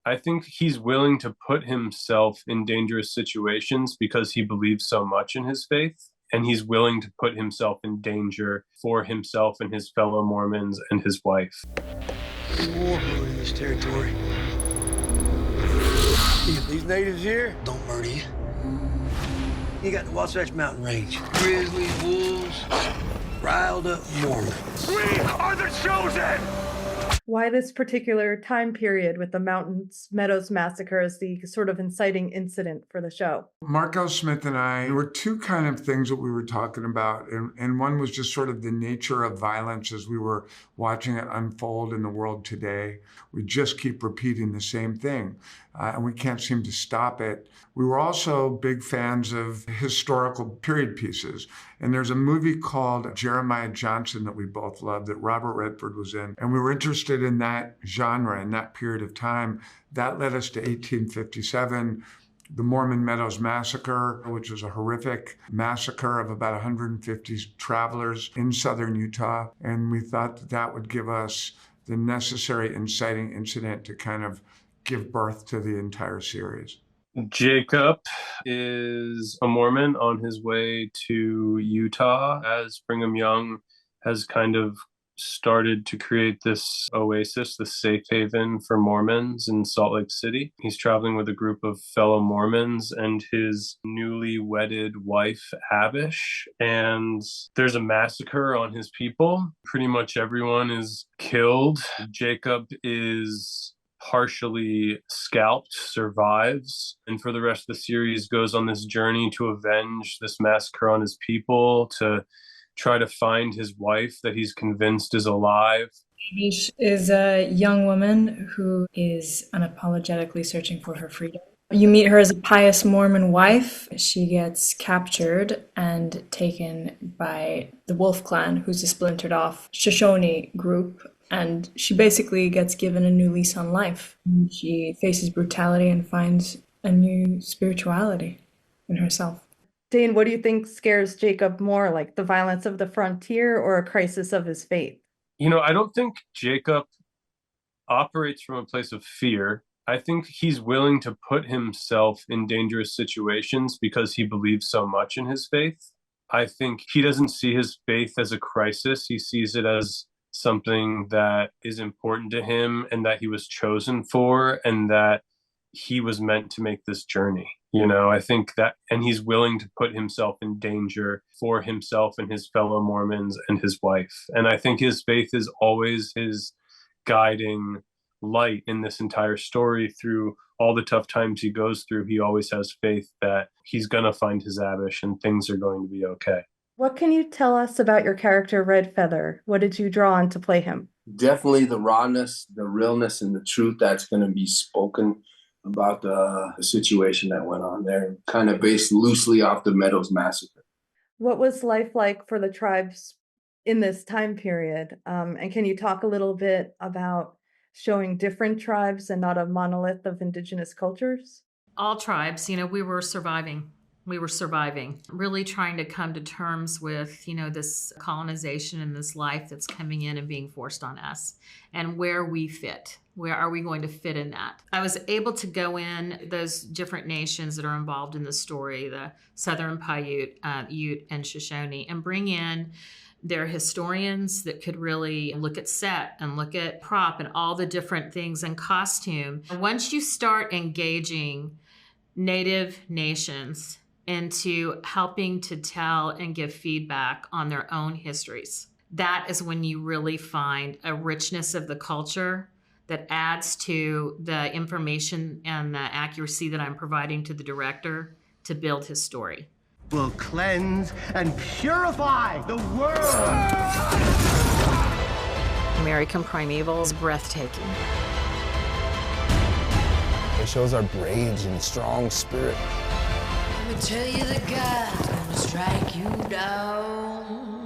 I think he's willing to put himself in dangerous situations because he believes so much in his faith. And he's willing to put himself in danger for himself and his fellow Mormons and his wife. War in this territory. If these natives here don't murder you, you got the Wasatch Mountain Range. Grizzlies, wolves, riled up Mormons. We are the chosen! Why this particular time period with the Mountain Meadows Massacre as the sort of inciting incident for the show? Mark L. Smith and I, there were two kind of things that we were talking about. And one was just sort of the nature of violence as we were watching it unfold in the world today. We just keep repeating the same thing, and we can't seem to stop it. We were also big fans of historical period pieces. And there's a movie called Jeremiah Johnson that we both loved that Robert Redford was in. And we were interested in that genre in that period of time. That led us to 1857, the Mormon Meadows Massacre, which was a horrific massacre of about 150 travelers in southern Utah. And we thought that that would give us the necessary inciting incident to kind of give birth to the entire series. Jacob is a Mormon on his way to Utah as Brigham Young has kind of started to create this oasis, this safe haven for Mormons in Salt Lake City. He's traveling with a group of fellow Mormons and his newly wedded wife, Abish. And there's a massacre on his people. Pretty much everyone is killed. Jacob is partially scalped, survives, and for the rest of the series goes on this journey to avenge this massacre on his people, to try to find his wife that he's convinced is alive. Abish is a young woman who is unapologetically searching for her freedom. You meet her as a pious Mormon wife. She gets captured and taken by the Wolf Clan, who's a splintered off Shoshone group. And she basically gets given a new lease on life. She faces brutality and finds a new spirituality in herself. Dane, what do you think scares Jacob more, like the violence of the frontier or a crisis of his faith? You know, I don't think Jacob operates from a place of fear. I think he's willing to put himself in dangerous situations because he believes so much in his faith. I think he doesn't see his faith as a crisis. He sees it as something that is important to him and that he was chosen for and that he was meant to make this journey. You know, I think that, and he's willing to put himself in danger for himself and his fellow Mormons and his wife. And I think his faith is always his guiding light in this entire story. Through all the tough times he goes through, he always has faith that he's going to find his Abish and things are going to be okay. What can you tell us about your character, Red Feather? What did you draw on to play him? Definitely the rawness, the realness, and the truth that's going to be spoken about the situation that went on there, kind of based loosely off the Meadows Massacre. What was life like for the tribes in this time period? And can you talk a little bit about showing different tribes and not a monolith of indigenous cultures? All tribes, we were surviving. Really trying to come to terms with, this colonization and this life that's coming in and being forced on us and where we fit. Where are we going to fit in that? I was able to go in those different nations that are involved in the story, the Southern Paiute, Ute, and Shoshone, and bring in their historians that could really look at set and look at prop and all the different things and costume. Once you start engaging Native nations into helping to tell and give feedback on their own histories, that is when you really find a richness of the culture that adds to the information and the accuracy that I'm providing to the director to build his story. Will cleanse and purify the world. American Primeval is breathtaking. It shows our brave and strong spirit. Let me tell you, the God's gonna strike you down.